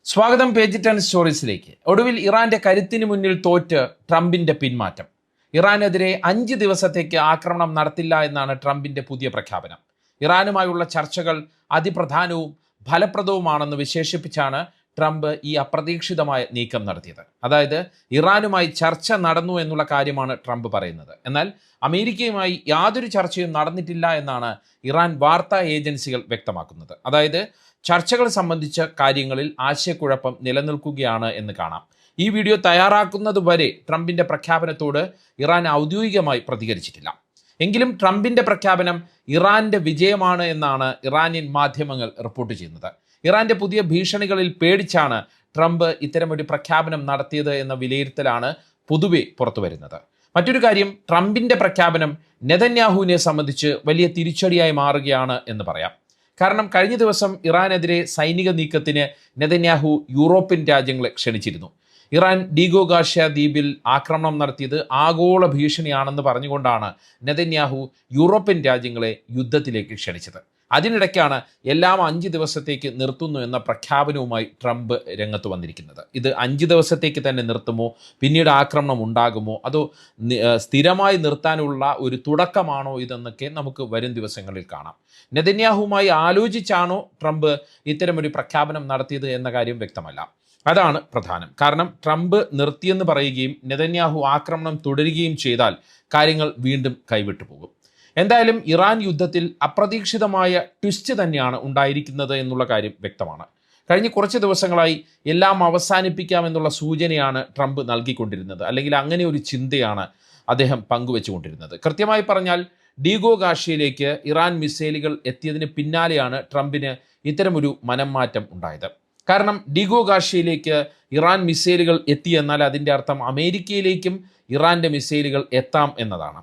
സ്വാഗതം പേജ് 10 സ്റ്റോറീസിലേക്ക്. ഒടുവിൽ ഇറാന്റെ കരുത്തിന് മുന്നിൽ തോറ്റ് ട്രംപിന്റെ പിന്മാറ്റം. ഇറാനെതിരെ 5 ദിവസത്തേക്ക് ആക്രമണം നടത്തില്ല എന്നാണ് ട്രംപിന്റെ പുതിയ പ്രഖ്യാപനം. ഇറാനുമായുള്ള ചർച്ചകൾ അതിപ്രധാനവും ഫലപ്രദവുമാണെന്ന് വിശേഷിപ്പിച്ചാണ് ട്രംപ് ഈ അപ്രതീക്ഷിതമായ നീക്കം നടത്തിയത്. അതായത് ഇറാനുമായി ചർച്ച നടന്നു എന്നുള്ള കാര്യമാണ് ട്രംപ് പറയുന്നത്. എന്നാൽ അമേരിക്കയുമായി യാതൊരു ചർച്ചയും നടന്നിട്ടില്ല എന്നാണ് ഇറാൻ വാർത്താ ഏജൻസികൾ വ്യക്തമാക്കുന്നത്. അതായത് ചർച്ചകൾ സംബന്ധിച്ച കാര്യങ്ങളിൽ ആശയക്കുഴപ്പം നിലനിൽക്കുകയാണ് എന്ന് കാണാം. ഈ വീഡിയോ തയ്യാറാക്കുന്നത് വരെ ട്രംപിന്റെ പ്രഖ്യാപനത്തോട് ഇറാൻ ഔദ്യോഗികമായി പ്രതികരിച്ചിട്ടില്ല. എങ്കിലും ട്രംപിന്റെ പ്രഖ്യാപനം ഇറാന്റെ വിജയമാണ് എന്നാണ് ഇറാനിയൻ മാധ്യമങ്ങൾ റിപ്പോർട്ട് ചെയ്യുന്നത്. ഇറാന്റെ പുതിയ ഭീഷണികളിൽ പേടിച്ചാണ് ട്രംപ് ഇത്തരമൊരു പ്രഖ്യാപനം നടത്തിയത് എന്ന വിലയിരുത്തലാണ് പൊതുവെ പുറത്തു വരുന്നത്. മറ്റൊരു കാര്യം, ട്രംപിന്റെ പ്രഖ്യാപനം നെതന്യാഹുവിനെ സംബന്ധിച്ച് വലിയ തിരിച്ചടിയായി മാറുകയാണ് എന്ന് പറയാം. കാരണം കഴിഞ്ഞ ദിവസം ഇറാനെതിരെ സൈനിക നീക്കത്തിന് നെതന്യാഹു യൂറോപ്യൻ രാജ്യങ്ങളെ ക്ഷണിച്ചിരുന്നു. ഇറാൻ ഡീഗോഗാഷ്യ ദ്വീപിൽ ആക്രമണം നടത്തിയത് ആഗോള ഭീഷണിയാണെന്ന് പറഞ്ഞുകൊണ്ടാണ് നെതന്യാഹു യൂറോപ്യൻ രാജ്യങ്ങളെ യുദ്ധത്തിലേക്ക് ക്ഷണിച്ചത്. അതിനിടയ്ക്കാണ് എല്ലാം 5 ദിവസത്തേക്ക് നിർത്തുന്നു എന്ന പ്രഖ്യാപനവുമായി ട്രംപ് രംഗത്ത് വന്നിരിക്കുന്നത്. ഇത് 5 ദിവസത്തേക്ക് തന്നെ നിർത്തുമോ, പിന്നീട് ആക്രമണം ഉണ്ടാകുമോ, അതോ സ്ഥിരമായി നിർത്താനുള്ള ഒരു തുടക്കമാണോ ഇതെന്നൊക്കെ നമുക്ക് വരും ദിവസങ്ങളിൽ കാണാം. നെതന്യാഹുവുമായി ആലോചിച്ചാണോ ട്രംപ് ഇത്തരമൊരു പ്രഖ്യാപനം നടത്തിയത് എന്ന കാര്യം വ്യക്തമല്ല. അതാണ് പ്രധാനം. കാരണം ട്രംപ് നിർത്തിയെന്ന് പറയുകയും നെതന്യാഹു ആക്രമണം തുടരുകയും ചെയ്താൽ കാര്യങ്ങൾ വീണ്ടും കൈവിട്ടു പോകും. എന്തായാലും ഇറാൻ യുദ്ധത്തിൽ അപ്രതീക്ഷിതമായ ട്വിസ്റ്റ് തന്നെയാണ് ഉണ്ടായിരിക്കുന്നത് എന്നുള്ള കാര്യം വ്യക്തമാണ്. കഴിഞ്ഞ കുറച്ച് ദിവസങ്ങളായി എല്ലാം അവസാനിപ്പിക്കാമെന്നുള്ള സൂചനയാണ് ട്രംപ് നൽകിക്കൊണ്ടിരുന്നത്, അല്ലെങ്കിൽ അങ്ങനെ ഒരു ചിന്തയാണ് അദ്ദേഹം പങ്കുവെച്ചുകൊണ്ടിരുന്നത്. കൃത്യമായി പറഞ്ഞാൽ ഡീഗോഗാഷ്യയിലേക്ക് ഇറാൻ മിസൈലുകൾ എത്തിയതിന് പിന്നാലെയാണ് ട്രംപിന് ഇത്തരമൊരു മനംമാറ്റം ഉണ്ടായത്. കാരണം ഡീഗോഗാഷ്യയിലേക്ക് ഇറാൻ മിസൈലുകൾ എത്തിയെന്നാൽ അതിൻ്റെ അർത്ഥം അമേരിക്കയിലേക്കും ഇറാൻ്റെ മിസൈലുകൾ എത്താം എന്നതാണ്.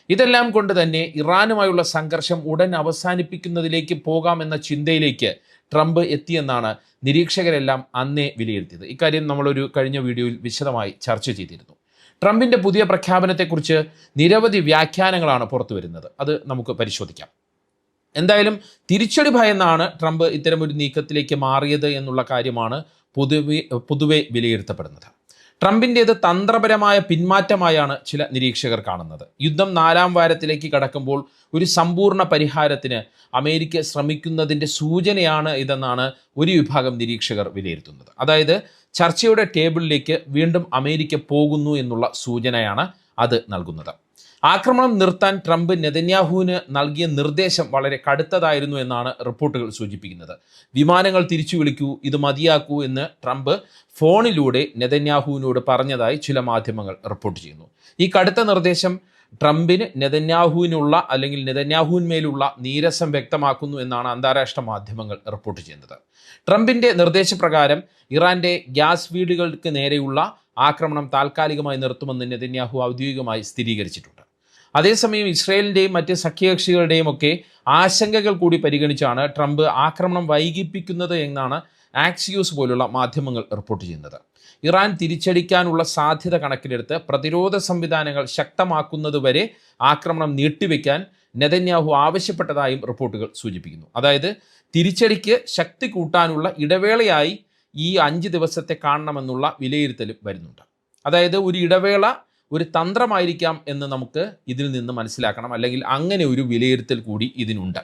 ഇതെല്ലാം കൊണ്ട് തന്നെ ഇറാനുമായുള്ള സംഘർഷം ഉടൻ അവസാനിപ്പിക്കുന്നതിലേക്ക് പോകാമെന്ന ചിന്തയിലേക്ക് ട്രംപ് എത്തിയെന്നാണ് നിരീക്ഷകരെല്ലാം അന്നേ വിലയിരുത്തിയത്. ഇക്കാര്യം നമ്മളൊരു കഴിഞ്ഞ വീഡിയോയിൽ വിശദമായി ചർച്ച ചെയ്തിരുന്നു. ട്രംപിൻ്റെ പുതിയ പ്രഖ്യാപനത്തെക്കുറിച്ച് നിരവധി വ്യാഖ്യാനങ്ങളാണ് പുറത്തു വരുന്നത്. അത് നമുക്ക് പരിശോധിക്കാം. എന്തായാലും തിരിച്ചടി ഭയന്നാണ് ട്രംപ് ഇത്തരമൊരു നീക്കത്തിലേക്ക് മാറിയത് എന്നുള്ള കാര്യമാണ് പൊതുവെ വിലയിരുത്തപ്പെടുന്നത്. ട്രംപിൻ്റേത് തന്ത്രപരമായ പിന്മാറ്റമായാണ് ചില നിരീക്ഷകർ കാണുന്നത്. യുദ്ധം 4ാം വാരത്തിലേക്ക് കടക്കുമ്പോൾ ഒരു സമ്പൂർണ്ണ പരിഹാരത്തിന് അമേരിക്ക ശ്രമിക്കുന്നതിൻ്റെ സൂചനയാണ് ഇതെന്നാണ് ഒരു വിഭാഗം നിരീക്ഷകർ വിലയിരുത്തുന്നത്. അതായത് ചർച്ചയുടെ ടേബിളിലേക്ക് വീണ്ടും അമേരിക്ക പോകുന്നു എന്നുള്ള സൂചനയാണ് അത് നൽകുന്നത്. ആക്രമണം നിർത്താൻ ട്രംപ് നെതന്യാഹുവിന് നൽകിയ നിർദ്ദേശം വളരെ കടുത്തതായിരുന്നു എന്നാണ് റിപ്പോർട്ടുകൾ സൂചിപ്പിക്കുന്നത്. വിമാനങ്ങൾ തിരിച്ചു വിളിക്കൂ, ഇത് മതിയാക്കൂ എന്ന് ട്രംപ് ഫോണിലൂടെ നെതന്യാഹുവിനോട് പറഞ്ഞതായി ചില മാധ്യമങ്ങൾ റിപ്പോർട്ട് ചെയ്യുന്നു. ഈ കടുത്ത നിർദ്ദേശം ട്രംപിന് നെതന്യാഹുവിനുള്ള അല്ലെങ്കിൽ നെതന്യാഹുവിന്മേലുള്ള നീരസം വ്യക്തമാക്കുന്നു എന്നാണ് അന്താരാഷ്ട്ര മാധ്യമങ്ങൾ റിപ്പോർട്ട് ചെയ്യുന്നത്. ട്രംപിൻ്റെ നിർദ്ദേശപ്രകാരം ഇറാൻ്റെ ഗ്യാസ് ഫീൽഡുകൾക്ക് നേരെയുള്ള ആക്രമണം താൽക്കാലികമായി നിർത്തുമെന്ന് നെതന്യാഹു ഔദ്യോഗികമായി സ്ഥിരീകരിച്ചിട്ടുണ്ട്. അതേസമയം ഇസ്രയേലിൻ്റെയും മറ്റ് സഖ്യകക്ഷികളുടെയും ഒക്കെ ആശങ്കകൾ കൂടി പരിഗണിച്ചാണ് ട്രംപ് ആക്രമണം വൈകിപ്പിക്കുന്നത് എന്നാണ് ആക്സിയോസ് പോലുള്ള മാധ്യമങ്ങൾ റിപ്പോർട്ട് ചെയ്യുന്നത്. ഇറാൻ തിരിച്ചടിക്കാനുള്ള സാധ്യത കണക്കിലെടുത്ത് പ്രതിരോധ സംവിധാനങ്ങൾ ശക്തമാക്കുന്നതുവരെ ആക്രമണം നീട്ടിവെക്കാൻ നെതന്യാഹു ആവശ്യപ്പെട്ടതായും റിപ്പോർട്ടുകൾ സൂചിപ്പിക്കുന്നു. അതായത് തിരിച്ചടിക്ക് ശക്തി കൂട്ടാനുള്ള ഇടവേളയായി ഈ 5 ദിവസത്തെ കാണണമെന്നുള്ള വിലയിരുത്തലും വരുന്നുണ്ട്. അതായത് ഒരു ഇടവേള ഒരു തന്ത്രമായിരിക്കാം എന്ന് നമുക്ക് ഇതിൽ നിന്ന് മനസ്സിലാക്കണം, അല്ലെങ്കിൽ അങ്ങനെ ഒരു വിലയിരുത്തൽ കൂടി ഇതിനുണ്ട്.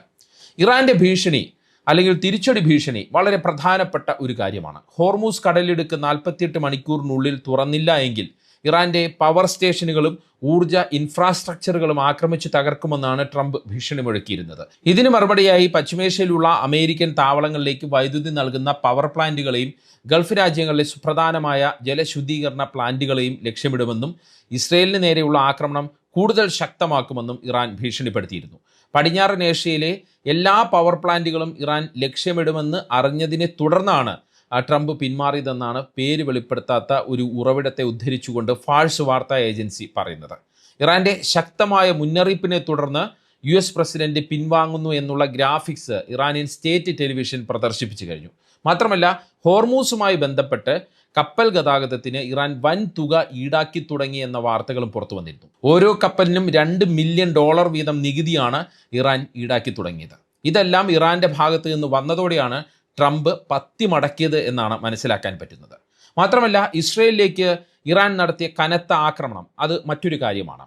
ഇറാൻ്റെ ഭീഷണി അല്ലെങ്കിൽ തിരിച്ചടി ഭീഷണി വളരെ പ്രധാനപ്പെട്ട ഒരു കാര്യമാണ്. ഹോർമൂസ് കടലിടുക്ക് 48 മണിക്കൂറിനുള്ളിൽ തുറന്നില്ല എങ്കിൽ ഇറാൻ്റെ പവർ സ്റ്റേഷനുകളും ഊർജ്ജ ഇൻഫ്രാസ്ട്രക്ചറുകളും ആക്രമിച്ച് തകർക്കുമെന്നാണ് ട്രംപ് ഭീഷണി മുഴക്കിയിരുന്നത്. ഇതിന് മറുപടിയായി പശ്ചിമേഷ്യയിലുള്ള അമേരിക്കൻ താവളങ്ങളിലേക്ക് വൈദ്യുതി നൽകുന്ന പവർ പ്ലാന്റുകളെയും ഗൾഫ് രാജ്യങ്ങളിലെ സുപ്രധാനമായ ജലശുദ്ധീകരണ പ്ലാന്റുകളെയും ലക്ഷ്യമിടുമെന്നും ഇസ്രയേലിന് നേരെയുള്ള ആക്രമണം കൂടുതൽ ശക്തമാക്കുമെന്നും ഇറാൻ ഭീഷണിപ്പെടുത്തിയിരുന്നു. പടിഞ്ഞാറൻ ഏഷ്യയിലെ എല്ലാ പവർ പ്ലാന്റുകളും ഇറാൻ ലക്ഷ്യമിടുമെന്ന് അറിഞ്ഞതിനെ തുടർന്നാണ് ട്രംപ് പിന്മാറിയതെന്നാണ് പേര് വെളിപ്പെടുത്താത്ത ഒരു ഉറവിടത്തെ ഉദ്ധരിച്ചുകൊണ്ട് ഫാഴ്സ് വാർത്താ ഏജൻസി പറയുന്നത്. ഇറാൻ്റെ ശക്തമായ മുന്നറിയിപ്പിനെ തുടർന്ന് US പ്രസിഡന്റ് പിൻവാങ്ങുന്നു എന്നുള്ള ഗ്രാഫിക്സ് ഇറാനിയൻ സ്റ്റേറ്റ് ടെലിവിഷൻ പ്രദർശിപ്പിച്ചു കഴിഞ്ഞു. മാത്രമല്ല ഹോർമൂസുമായി ബന്ധപ്പെട്ട് കപ്പൽ ഗതാഗതത്തിന് ഇറാൻ വൻ തുക ഈടാക്കി തുടങ്ങി എന്ന വാർത്തകളും പുറത്തു വന്നിരുന്നു. ഓരോ കപ്പലിനും $2 മില്യൺ വീതം നികുതിയാണ് ഇറാൻ ഈടാക്കി തുടങ്ങിയത്. ഇതെല്ലാം ഇറാൻ്റെ ഭാഗത്ത് നിന്ന് വന്നതോടെയാണ് ട്രംപ് പത്തി മടക്കിയത് എന്നാണ് മനസ്സിലാക്കാൻ പറ്റുന്നത്. മാത്രമല്ല, ഇസ്രയേലിലേക്ക് ഇറാൻ നടത്തിയ കനത്ത ആക്രമണം അത് മറ്റൊരു കാര്യമാണ്.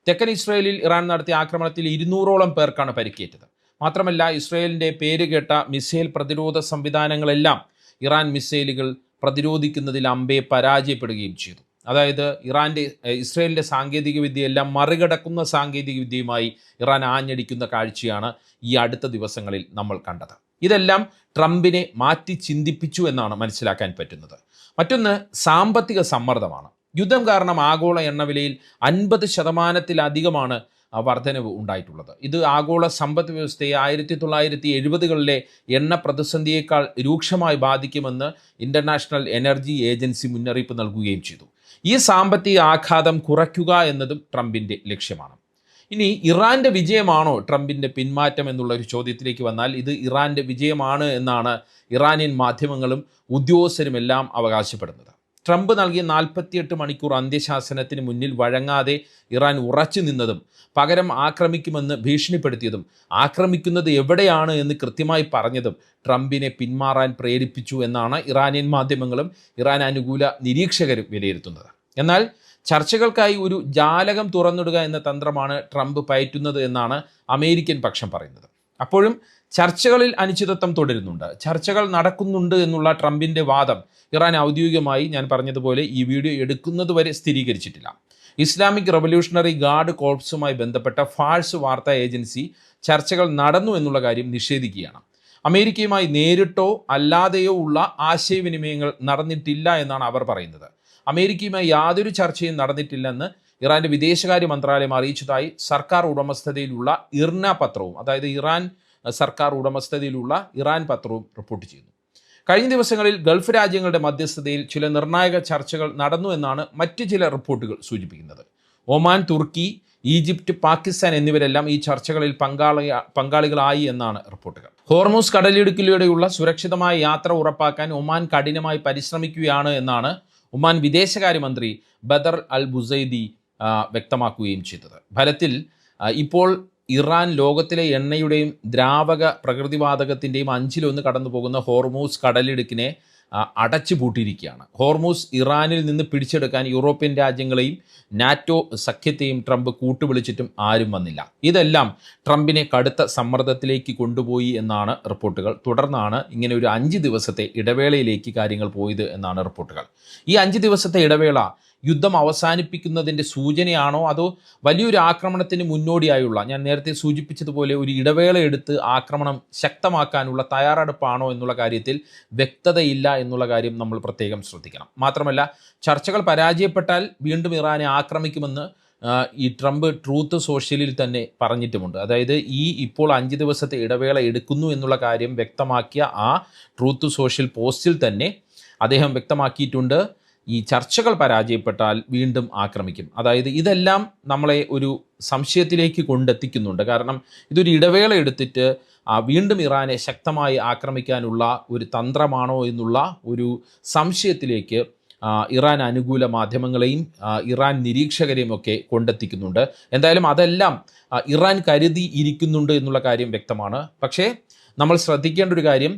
തെക്കൻ ഇസ്രയേലിൽ ഇറാൻ നടത്തിയ ആക്രമണത്തിൽ 200ഓളം പേർക്കാണ് പരിക്കേറ്റത്. മാത്രമല്ല, ഇസ്രയേലിൻ്റെ പേരുകേട്ട മിസൈൽ പ്രതിരോധ സംവിധാനങ്ങളെല്ലാം ഇറാൻ മിസൈലുകൾ പ്രതിരോധിക്കുന്നതിൽ അമ്പേ പരാജയപ്പെടുകയും ചെയ്തു. അതായത് ഇസ്രയേലിൻ്റെ സാങ്കേതിക വിദ്യയെല്ലാം മറികടക്കുന്ന സാങ്കേതിക വിദ്യയുമായി ഇറാൻ ആഞ്ഞടിക്കുന്ന കാഴ്ചയാണ് ഈ അടുത്ത ദിവസങ്ങളിൽ നമ്മൾ കണ്ടത്. ഇതെല്ലാം ട്രംപിനെ മാറ്റി ചിന്തിപ്പിച്ചു എന്നാണ് മനസ്സിലാക്കാൻ പറ്റുന്നത്. മറ്റൊന്ന് സാമ്പത്തിക സമ്മർദ്ദമാണ്. യുദ്ധം കാരണം ആഗോള എണ്ണവിലയിൽ 50% വർധനവ് ഉണ്ടായിട്ടുള്ളത്. ഇത് ആഗോള സമ്പദ് വ്യവസ്ഥയെ 1970കളിലെ എണ്ണ പ്രതിസന്ധിയേക്കാൾ രൂക്ഷമായി ബാധിക്കുമെന്ന് ഇൻ്റർനാഷണൽ എനർജി ഏജൻസി മുന്നറിയിപ്പ് നൽകുകയും ചെയ്തു. ഈ സാമ്പത്തിക ആഘാതം കുറയ്ക്കുക എന്നതും ട്രംപിൻ്റെ ലക്ഷ്യമാണ്. ഇനി ഇറാൻ്റെ വിജയമാണോ ട്രംപിൻ്റെ പിന്മാറ്റം എന്നുള്ള ഒരു ചോദ്യത്തിലേക്ക് വന്നാൽ, ഇത് ഇറാൻ്റെ വിജയമാണ് എന്നാണ് ഇറാനിയൻ മാധ്യമങ്ങളും ഉദ്യോഗസ്ഥരുമെല്ലാം അവകാശപ്പെടുന്നത്. ട്രംപ് നൽകിയ 48 മണിക്കൂർ അന്ത്യശാസനത്തിന് മുന്നിൽ വഴങ്ങാതെ ഇറാൻ ഉറച്ചു നിന്നതും പകരം ആക്രമിക്കുമെന്ന് ഭീഷണിപ്പെടുത്തിയതും ആക്രമിക്കുന്നത് എവിടെയാണ് എന്ന് കൃത്യമായി പറഞ്ഞതും ട്രംപിനെ പിന്മാറാൻ പ്രേരിപ്പിച്ചു എന്നാണ് ഇറാനിയൻ മാധ്യമങ്ങളും ഇറാൻ അനുകൂല നിരീക്ഷകരും വിലയിരുത്തുന്നത്. എന്നാൽ ചർച്ചകൾക്കായി ഒരു ജാലകം തുറന്നിടുക എന്ന തന്ത്രമാണ് ട്രംപ് പയറ്റുന്നത് എന്നാണ് അമേരിക്കൻ പക്ഷം പറയുന്നത്. അപ്പോഴും ചർച്ചകളിൽ അനിശ്ചിതത്വം തുടരുന്നുണ്ട്. ചർച്ചകൾ നടക്കുന്നുണ്ട് എന്നുള്ള ട്രംപിൻ്റെ വാദം ഇറാൻ ഔദ്യോഗികമായി, ഞാൻ പറഞ്ഞതുപോലെ, ഈ വീഡിയോ എടുക്കുന്നതുവരെ സ്ഥിരീകരിച്ചിട്ടില്ല. ഇസ്ലാമിക് റവല്യൂഷണറി ഗാർഡ് കോർപ്സുമായി ബന്ധപ്പെട്ട ഫാഴ്സ് വാർത്താ ഏജൻസി ചർച്ചകൾ നടന്നു എന്നുള്ള കാര്യം നിഷേധിക്കുകയാണ്. അമേരിക്കയുമായി നേരിട്ടോ അല്ലാതെയോ ഉള്ള ആശയവിനിമയങ്ങൾ നടന്നിട്ടില്ല എന്നാണ് അവർ പറയുന്നത്. അമേരിക്കയുമായി യാതൊരു ചർച്ചയും നടന്നിട്ടില്ലെന്ന് ഇറാൻ്റെ വിദേശകാര്യ മന്ത്രാലയം അറിയിച്ചതായി സർക്കാർ ഉടമസ്ഥതയിലുള്ള ഇർന പത്രവും, അതായത് ഇറാൻ സർക്കാർ ഉടമസ്ഥതയിലുള്ള ഇറാൻ പത്രവും റിപ്പോർട്ട് ചെയ്യുന്നു. കഴിഞ്ഞ ദിവസങ്ങളിൽ ഗൾഫ് രാജ്യങ്ങളുടെ മധ്യസ്ഥതയിൽ ചില നിർണായക ചർച്ചകൾ നടന്നു എന്നാണ് മറ്റ് ചില റിപ്പോർട്ടുകൾ സൂചിപ്പിക്കുന്നത്. ഒമാൻ, തുർക്കി, ഈജിപ്റ്റ്, പാകിസ്ഥാൻ എന്നിവരെല്ലാം ഈ ചർച്ചകളിൽ പങ്കാളികളായി എന്നാണ് റിപ്പോർട്ടുകൾ. ഹോർമൂസ് കടലിടുക്കിലൂടെയുള്ള സുരക്ഷിതമായ യാത്ര ഉറപ്പാക്കാൻ ഒമാൻ കഠിനമായി പരിശ്രമിക്കുകയാണ് എന്നാണ് ഒമാൻ വിദേശകാര്യമന്ത്രി ബദർ അൽ ബുസൈദി വ്യക്തമാക്കുകയും ചെയ്തത്. ഫലത്തിൽ ഇപ്പോൾ ഇറാൻ ലോകത്തിലെ എണ്ണയുടെയും ദ്രാവക പ്രകൃതിവാതകത്തിൻ്റെയും 1/5 കടന്നു പോകുന്ന ഹോർമൂസ് കടലിടുക്കിനെ അടച്ചു പൂട്ടിയിരിക്കുകയാണ്. ഹോർമൂസ് ഇറാനിൽ നിന്ന് പിടിച്ചെടുക്കാൻ യൂറോപ്യൻ രാജ്യങ്ങളെയും നാറ്റോ സഖ്യത്തെയും ട്രംപ് കൂട്ടുവിളിച്ചിട്ടും ആരും വന്നില്ല. ഇതെല്ലാം ട്രംപിനെ കടുത്ത സമ്മർദ്ദത്തിലേക്ക് കൊണ്ടുപോയി എന്നാണ് റിപ്പോർട്ടുകൾ. തുടർന്നാണ് ഇങ്ങനെ ഒരു 5 ദിവസത്തെ ഇടവേളയിലേക്ക് കാര്യങ്ങൾ പോയത് എന്നാണ് റിപ്പോർട്ടുകൾ. ഈ 5 ദിവസത്തെ ഇടവേള യുദ്ധം അവസാനിപ്പിക്കുന്നതിൻ്റെ സൂചനയാണോ അതോ വലിയൊരു ആക്രമണത്തിന് മുന്നോടിയായുള്ള, ഞാൻ നേരത്തെ സൂചിപ്പിച്ചതുപോലെ, ഒരു ഇടവേള എടുത്ത് ആക്രമണം ശക്തമാക്കാനുള്ള തയ്യാറെടുപ്പാണോ എന്നുള്ള കാര്യത്തിൽ വ്യക്തതയില്ല എന്നുള്ള കാര്യം നമ്മൾ പ്രത്യേകം ശ്രദ്ധിക്കണം. മാത്രമല്ല, ചർച്ചകൾ പരാജയപ്പെട്ടാൽ വീണ്ടും ഇറാനെ ആക്രമിക്കുമെന്ന് ഈ ട്രംപ് ട്രൂത്ത് സോഷ്യലിൽ തന്നെ പറഞ്ഞിട്ടുമുണ്ട്. അതായത് ഇപ്പോൾ 5 ദിവസത്തെ ഇടവേള എടുക്കുന്നു എന്നുള്ള കാര്യം വ്യക്തമാക്കിയ ആ ട്രൂത്ത് സോഷ്യൽ പോസ്റ്റിൽ തന്നെ അദ്ദേഹം വ്യക്തമാക്കിയിട്ടുണ്ട്, ഈ ചർച്ചകൾ പരാജയപ്പെട്ടാൽ വീണ്ടും ആക്രമിക്കും. അതായത് ഇതെല്ലാം നമ്മളെ ഒരു സംശയത്തിലേക്ക് കൊണ്ടെത്തിക്കുന്നുണ്ട്. കാരണം ഇതൊരു ഇടവേള എടുത്തിട്ട് വീണ്ടും ഇറാനെ ശക്തമായി ആക്രമിക്കാനുള്ള ഒരു തന്ത്രമാണോ എന്നുള്ള ഒരു സംശയത്തിലേക്ക് ഇറാൻ അനുകൂല മാധ്യമങ്ങളെയും ഇറാൻ നിരീക്ഷകരെയും ഒക്കെ കൊണ്ടെത്തിക്കുന്നുണ്ട്. എന്തായാലും അതെല്ലാം ഇറാൻ കരുതി ഇരിക്കുന്നുണ്ട് എന്നുള്ള കാര്യം വ്യക്തമാണ്. പക്ഷേ നമ്മൾ ശ്രദ്ധിക്കേണ്ട ഒരു കാര്യം,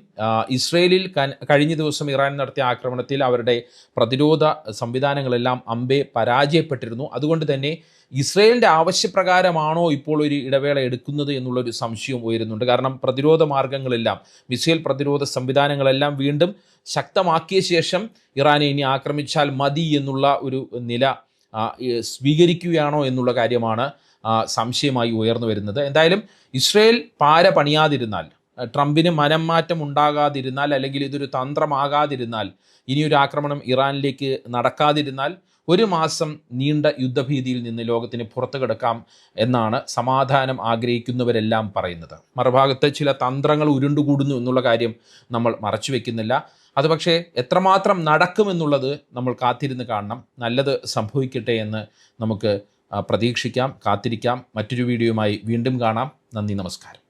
ഇസ്രയേലിൽ കഴിഞ്ഞ ദിവസം ഇറാൻ നടത്തിയ ആക്രമണത്തിൽ അവരുടെ പ്രതിരോധ സംവിധാനങ്ങളെല്ലാം അമ്പേ പരാജയപ്പെട്ടിരുന്നു. അതുകൊണ്ട് തന്നെ ഇസ്രയേലിൻ്റെ ആവശ്യപ്രകാരമാണോ ഇപ്പോൾ ഒരു ഇടവേള എടുക്കുന്നത് എന്നുള്ളൊരു സംശയം ഉയരുന്നുണ്ട്. കാരണം പ്രതിരോധ മാർഗങ്ങളെല്ലാം, മിസൈൽ പ്രതിരോധ സംവിധാനങ്ങളെല്ലാം വീണ്ടും ശക്തമാക്കിയ ശേഷം ഇറാനെ ഇനി ആക്രമിച്ചാൽ മതി എന്നുള്ള ഒരു നില സ്വീകരിക്കുകയാണോ എന്നുള്ള കാര്യമാണ് സംശയമായി ഉയർന്നു വരുന്നത്. എന്തായാലും ഇസ്രയേൽ പാര പണിയാതിരുന്നാൽ, ട്രംപിന് മനം മാറ്റം ഉണ്ടാകാതിരുന്നാൽ, അല്ലെങ്കിൽ ഇതൊരു തന്ത്രമാകാതിരുന്നാൽ, ഇനിയൊരു ആക്രമണം ഇറാനിലേക്ക് നടക്കാതിരുന്നാൽ 1 മാസം നീണ്ട യുദ്ധഭീതിയിൽ നിന്ന് ലോകത്തിന് പുറത്തു കിടക്കാം എന്നാണ് സമാധാനം ആഗ്രഹിക്കുന്നവരെല്ലാം പറയുന്നത്. മറുഭാഗത്ത് ചില തന്ത്രങ്ങൾ ഉരുണ്ടുകൂടുന്നു എന്നുള്ള കാര്യം നമ്മൾ മറച്ചു വയ്ക്കുന്നില്ല. അത് പക്ഷേ എത്രമാത്രം നടക്കുമെന്നുള്ളത് നമ്മൾ കാത്തിരുന്ന് കാണണം. നല്ലത് സംഭവിക്കട്ടെ എന്ന് നമുക്ക് പ്രതീക്ഷിക്കാം, കാത്തിരിക്കാം. മറ്റൊരു വീഡിയോയുമായി വീണ്ടും കാണാം. നന്ദി, നമസ്കാരം.